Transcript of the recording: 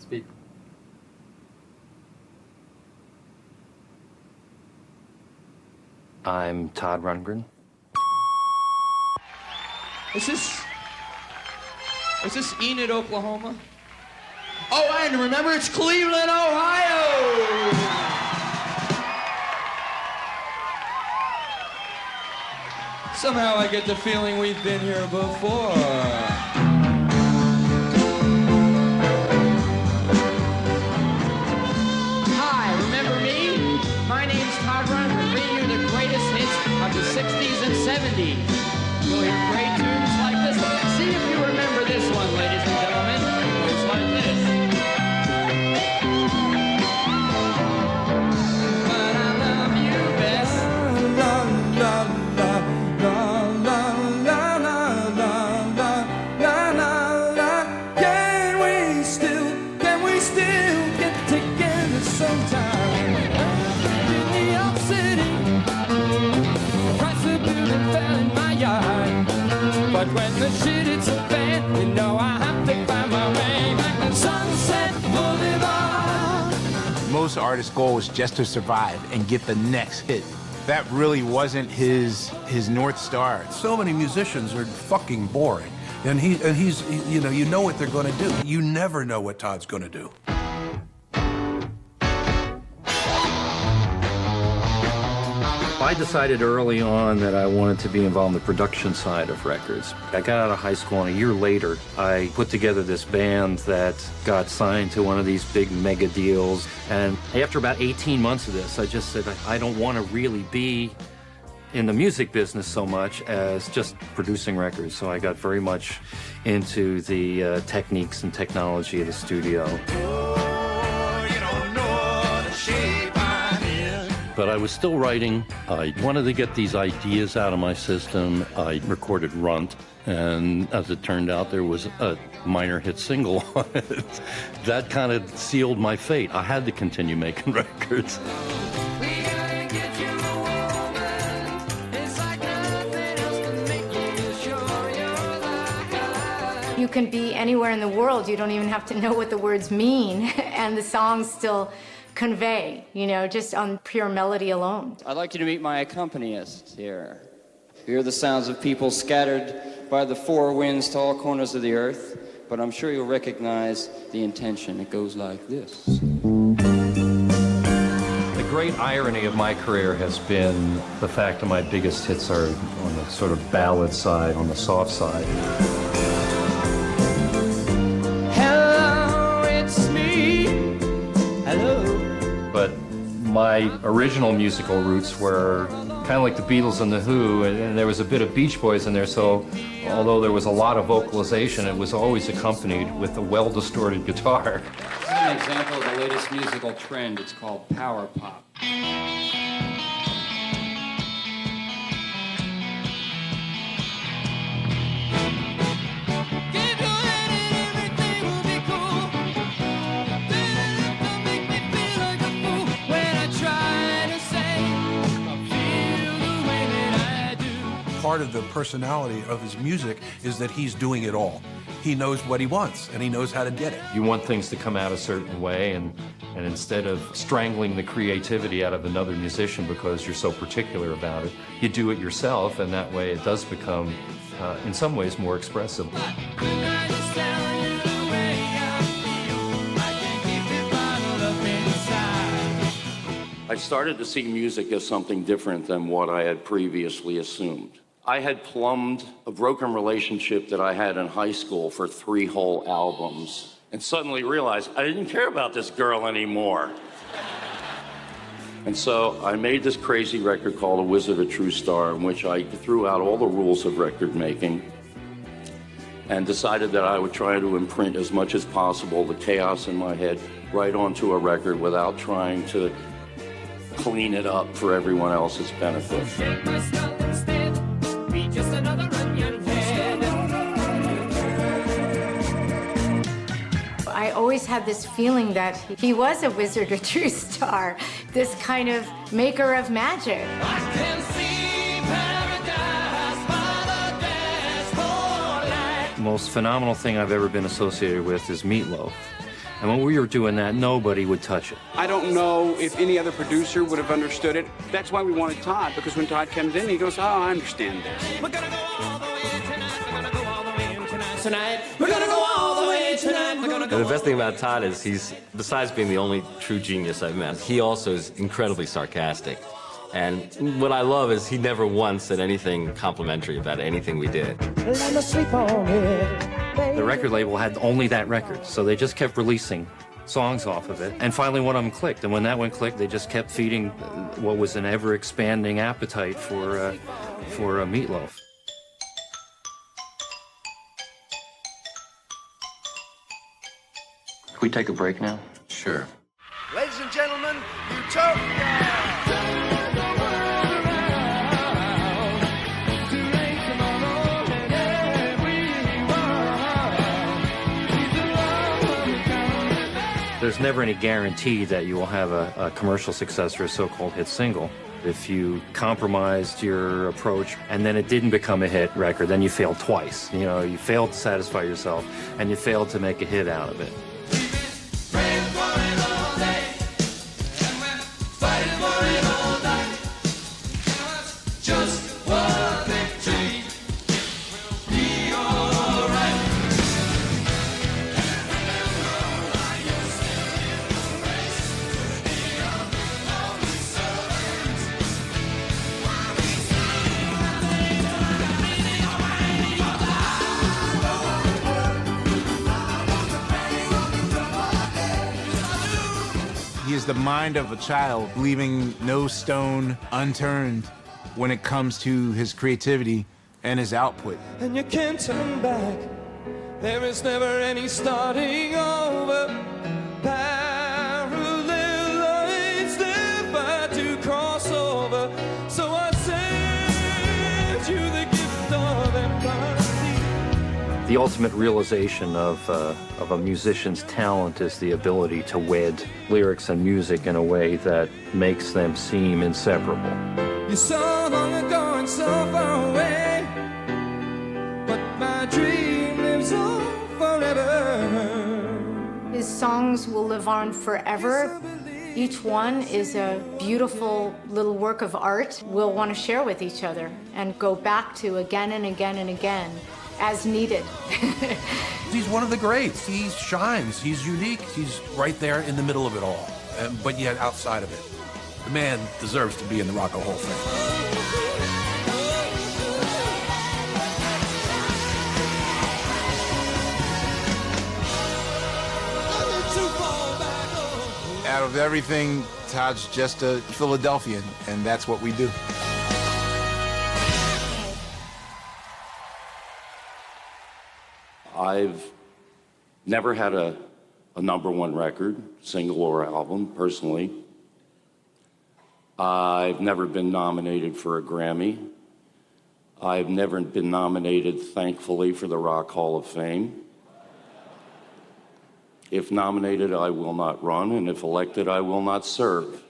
Speak. I'm Todd Rundgren. Is this Enid, Oklahoma? Oh, and remember, it's Cleveland, Ohio! Somehow I get the feeling we've been here before. Hi, remember me? My name's Todd Rundgren, bringing you the greatest hits of the 60s and 70s. You'll hear great tunes like this one. See if you remember this one, ladies and gentlemen. It goes like this. But I love you best. Can we still get together sometime? In New York City, the price of building fell in my yard. But when the shit hits the fan, you know I have to find my way back to Sunset Boulevard. Most artists' goal was just to survive and get the next hit. That really wasn't his North Star. So many musicians are fucking boring. And he's you know what they're going to do. You never know what Todd's going to do. I decided early on that I wanted to be involved in the production side of records. I got out of high school, and a year later, I put together this band that got signed to one of these big mega deals. And after about 18 months of this, I just said, I don't want to really be in the music business so much as just producing records. So I got very much into the techniques and technology of the studio. But I was still writing. I wanted to get these ideas out of my system. I recorded Runt, and as it turned out, there was a minor hit single on it. That kind of sealed my fate. I had to continue making records. You can be anywhere in the world. You don't even have to know what the words mean, and the songs still convey, just on pure melody alone. I'd like you to meet my accompanist here. Hear the sounds of people scattered by the four winds to all corners of the earth, but I'm sure you'll recognize the intention. It goes like this. The great irony of my career has been the fact that my biggest hits are on the sort of ballad side, on the soft side. Hello, it's me. Hello. But my original musical roots were kind of like the Beatles and the Who, and there was a bit of Beach Boys in there, so although there was a lot of vocalization, it was always accompanied with a well-distorted guitar. This is an example of the latest musical trend. It's called power pop. Part of the personality of his music is that he's doing it all. He knows what he wants, and he knows how to get it. You want things to come out a certain way, and instead of strangling the creativity out of another musician because you're so particular about it, you do it yourself, and that way it does become, in some ways, more expressive. I started to see music as something different than what I had previously assumed. I had plumbed a broken relationship that I had in high school for 3 whole albums, and suddenly realized I didn't care about this girl anymore. And so I made this crazy record called A Wizard, a True Star, in which I threw out all the rules of record making and decided that I would try to imprint as much as possible the chaos in my head right onto a record without trying to clean it up for everyone else's benefit. I always had this feeling that he was a wizard or true star, this kind of maker of magic. I can see paradise by the dashboard light. The most phenomenal thing I've ever been associated with is Meatloaf. And when we were doing that, nobody would touch it. I don't know if any other producer would have understood it. That's why we wanted Todd, because when Todd comes in, he goes, oh, I understand this. We're gonna go all the way tonight. We're gonna go all the way tonight. We're gonna go all the way tonight. We're gonna go. And the best thing about Todd is he's, besides being the only true genius I've met, he also is incredibly sarcastic. And what I love is he never once said anything complimentary about anything we did. Let me sleep on it. The record label had only that record, so they just kept releasing songs off of it. And finally one of them clicked, and when that one clicked, they just kept feeding what was an ever-expanding appetite for Meatloaf. Can we take a break now? Sure. Ladies and gentlemen, Utopia! There's never any guarantee that you will have a commercial success or a so-called hit single. If you compromised your approach and then it didn't become a hit record, then you failed twice. You know, you failed to satisfy yourself and you failed to make a hit out of it. He is the mind of a child, leaving no stone unturned when it comes to his creativity and his output. And you can't turn back. There is never any starting over. Parallel lines never to cross over. So I send you the gift of empathy. The ultimate realization of a musician's talent is the ability to wed lyrics and music in a way that makes them seem inseparable. You're so long ago and so far away, but my dream lives on forever. His songs will live on forever. Each one is a beautiful little work of art we'll want to share with each other and go back to again and again and again as needed. He's one of the greats. He shines. He's unique. He's right there in the middle of it all, but yet outside of it. The man deserves to be in the Rock and Roll Hall of Fame. Out of everything, Todd's just a Philadelphian, and that's what we do. I've never had a #1 record, single or album, personally. I've never been nominated for a Grammy. I've never been nominated, thankfully, for the Rock Hall of Fame. If nominated, I will not run, and if elected, I will not serve.